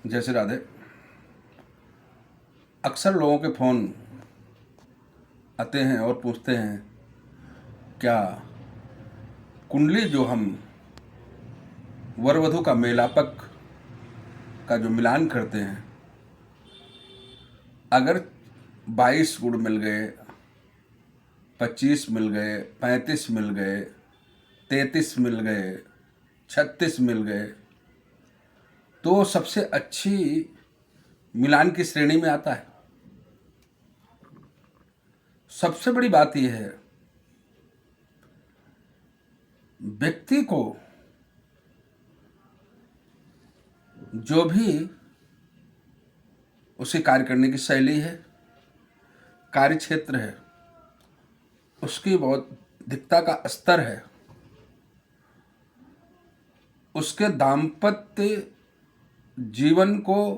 जय श्री राधे। अक्सर लोगों के फ़ोन आते हैं और पूछते हैं क्या कुंडली जो हम वर वधु का मेलापक का जो मिलान करते हैं, अगर 22 गुण मिल गए, 25 मिल गए, 35 मिल गए, 33 मिल गए, 36 मिल गए, तो सबसे अच्छी मिलान की श्रेणी में आता है। सबसे बड़ी बात यह है, व्यक्ति को जो भी उसकी कार्य करने की शैली है, कार्य क्षेत्र है, उसकी बौद्धिकता का स्तर है, उसके दाम्पत्य जीवन को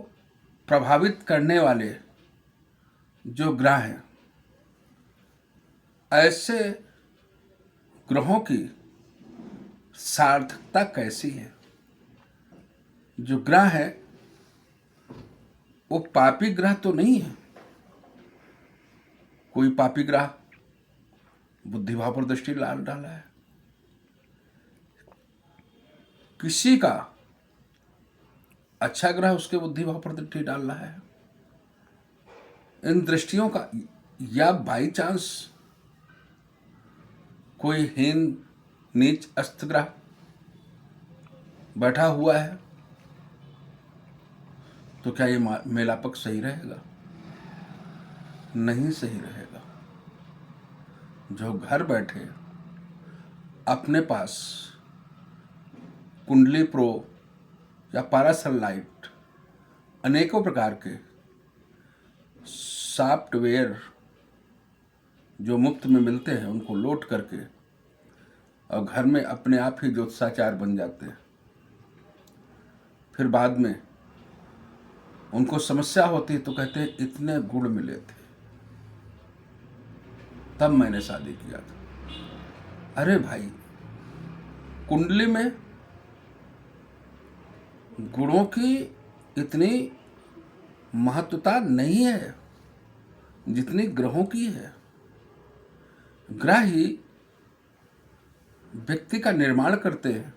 प्रभावित करने वाले जो ग्रह हैं, ऐसे ग्रहों की सार्थकता कैसी है। जो ग्रह है वो पापी ग्रह तो नहीं है। कोई पापी ग्रह बुद्धिभाव पर दृष्टि डाला है, किसी का अच्छा ग्रह उसके बुद्धिभाव पर दृष्टि डाल रहा है। इन दृष्टियों का या बाई चांस कोई हीन नीच अस्त ग्रह बैठा हुआ है, तो क्या ये मेलापक सही रहेगा? नहीं सही रहेगा। जो घर बैठे अपने पास कुंडली प्रो या पारासल लाइट अनेकों प्रकार के सॉफ्टवेयर जो मुफ्त में मिलते हैं, उनको लोड करके और घर में अपने आप ही ज्योतिषाचार्य बन जाते हैं। फिर बाद में उनको समस्या होती है तो कहते हैं इतने गुण मिले थे तब मैंने शादी किया था। अरे भाई, कुंडली में गुणों की इतनी महत्वता नहीं है जितनी ग्रहों की है। ग्रह ही व्यक्ति का निर्माण करते हैं।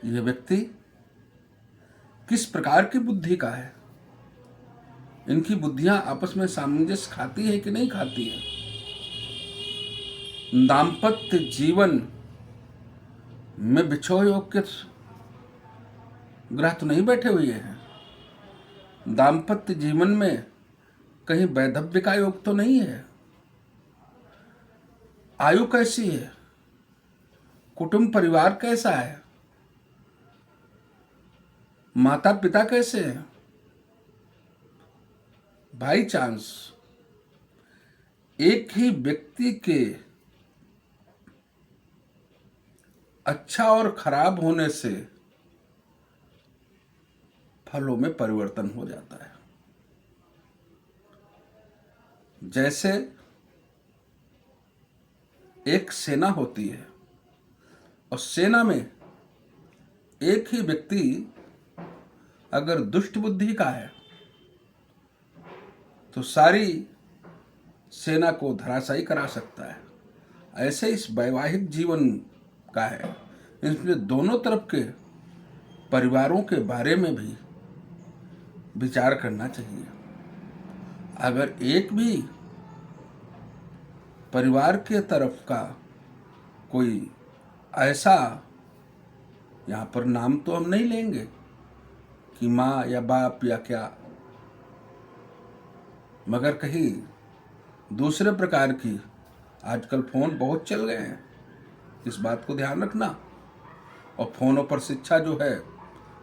यह व्यक्ति किस प्रकार की बुद्धि का है, इनकी बुद्धियां आपस में सामंजस्य खाती है कि नहीं खाती है। दाम्पत्य जीवन में बिछोह योग के ग्रह तो नहीं बैठे हुए हैं। दाम्पत्य जीवन में कहीं वैधव्य का योग तो नहीं है। आयु कैसी है, कुटुंब परिवार कैसा है, माता पिता कैसे हैं। बाई चांस एक ही व्यक्ति के अच्छा और खराब होने से फलों में परिवर्तन हो जाता है। जैसे एक सेना होती है और सेना में एक ही व्यक्ति अगर दुष्ट बुद्धि का है तो सारी सेना को धराशायी करा सकता है। ऐसे इस वैवाहिक जीवन का है। इसमें दोनों तरफ के परिवारों के बारे में भी विचार करना चाहिए। अगर एक भी परिवार के तरफ का कोई ऐसा, यहाँ पर नाम तो हम नहीं लेंगे कि माँ या बाप या क्या, मगर कहीं दूसरे प्रकार की, आजकल फ़ोन बहुत चल गए हैं, इस बात को ध्यान रखना। और फ़ोनों पर शिक्षा जो है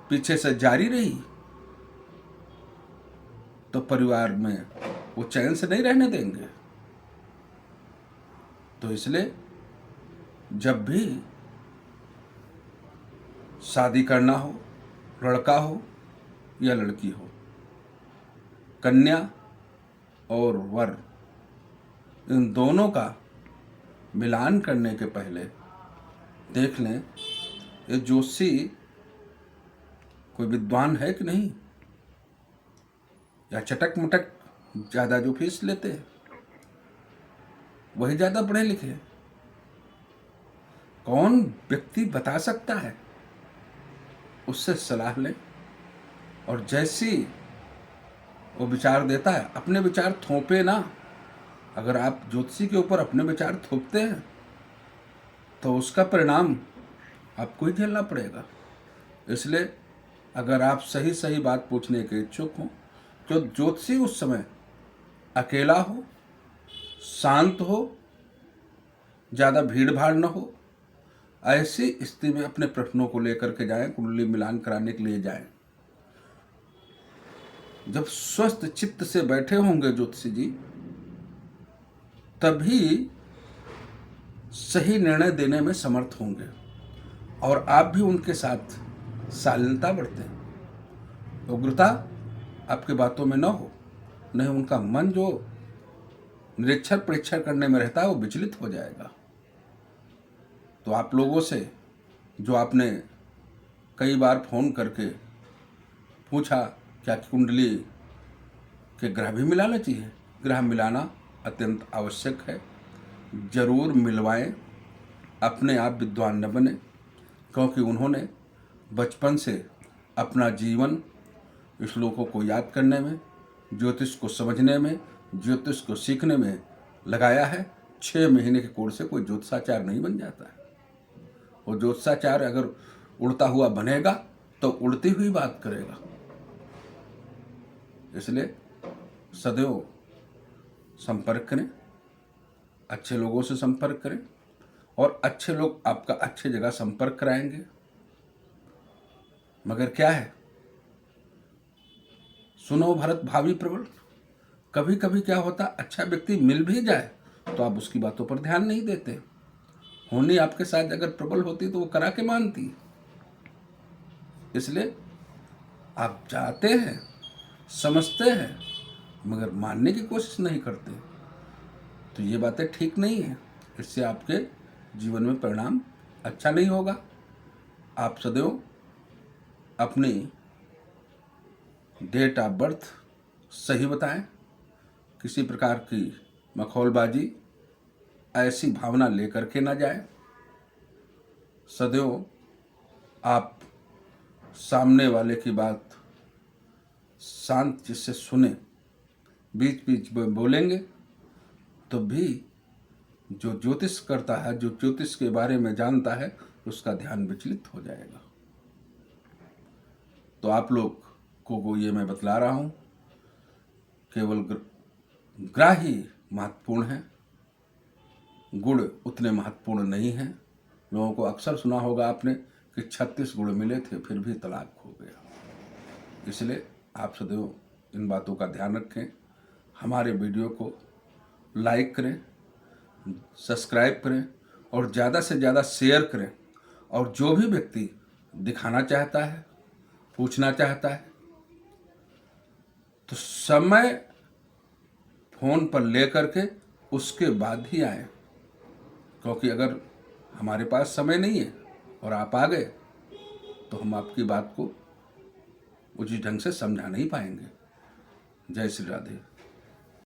पीछे से जारी रही तो परिवार में वो चैन से नहीं रहने देंगे। तो इसलिए जब भी शादी करना हो, लड़का हो या लड़की हो, कन्या और वर, इन दोनों का मिलान करने के पहले देख लें ये जोशी कोई विद्वान है कि नहीं, या चटक मटक ज़्यादा जो फीस लेते हैं वही ज़्यादा पढ़े लिखे हैं? कौन व्यक्ति बता सकता है? उससे सलाह लें, और जैसी वो विचार देता है अपने विचार थोपे ना। अगर आप ज्योतिषी के ऊपर अपने विचार थोपते हैं तो उसका परिणाम आपको ही झेलना पड़ेगा। इसलिए अगर आप सही सही बात पूछने के इच्छुक हों, जो ज्योतिषी उस समय अकेला हो, शांत हो, ज़्यादा भीड़ भाड़ न हो, ऐसी स्थिति में अपने प्रश्नों को लेकर के जाएं, कुंडली मिलान कराने के लिए जाएं। जब स्वस्थ चित्त से बैठे होंगे ज्योतिषी जी, तभी सही निर्णय देने में समर्थ होंगे, और आप भी उनके साथ शालीनता बरतें, उग्रता आपकी बातों में न हो, नहीं उनका मन जो निरीक्षण परीक्षण करने में रहता है वो विचलित हो जाएगा। तो आप लोगों से जो आपने कई बार फोन करके पूछा क्या कुंडली के ग्रह भी मिलाना चाहिए, ग्रह मिलाना अत्यंत आवश्यक है, जरूर मिलवाएं। अपने आप विद्वान न बने, क्योंकि उन्होंने बचपन से अपना जीवन श्लोकों को याद करने में, ज्योतिष को समझने में, ज्योतिष को सीखने में लगाया है। 6 महीने के कोर्स से कोई ज्योतिषाचार्य नहीं बन जाता है। वो ज्योतिषाचार्य अगर उड़ता हुआ बनेगा तो उड़ती हुई बात करेगा। इसलिए सदैव संपर्क करें, अच्छे लोगों से संपर्क करें, और अच्छे लोग आपका अच्छी जगह संपर्क कराएंगे। मगर क्या है, सुनो भरत भावी प्रबल। कभी कभी क्या होता, अच्छा व्यक्ति मिल भी जाए तो आप उसकी बातों पर ध्यान नहीं देते। होनी आपके साथ अगर प्रबल होती तो वो करा के मानती। इसलिए आप जाते हैं, समझते हैं, मगर मानने की कोशिश नहीं करते, तो ये बातें ठीक नहीं है। इससे आपके जीवन में परिणाम अच्छा नहीं होगा। आप सदैव अपनी डेट ऑफ बर्थ सही बताएं, किसी प्रकार की मखौलबाजी ऐसी भावना लेकर के ना जाए। सदैव आप सामने वाले की बात शांत जिससे सुने, बीच बीच में बोलेंगे तो भी जो ज्योतिष करता है, जो ज्योतिष के बारे में जानता है, उसका ध्यान विचलित हो जाएगा। तो आप लोग को ये मैं बतला रहा हूँ, केवल ग्रह ही महत्वपूर्ण है, गुण उतने महत्वपूर्ण नहीं है। लोगों को अक्सर सुना होगा आपने कि 36 गुण मिले थे फिर भी तलाक हो गया। इसलिए आप सदैव इन बातों का ध्यान रखें। हमारे वीडियो को लाइक करें, सब्सक्राइब करें, और ज़्यादा से ज़्यादा शेयर करें। और जो भी व्यक्ति दिखाना चाहता है, पूछना चाहता है, तो समय फोन पर लेकर के उसके बाद ही आए। क्योंकि अगर हमारे पास समय नहीं है और आप आ गए तो हम आपकी बात को उचित ढंग से समझा नहीं पाएंगे। जय श्री राधे।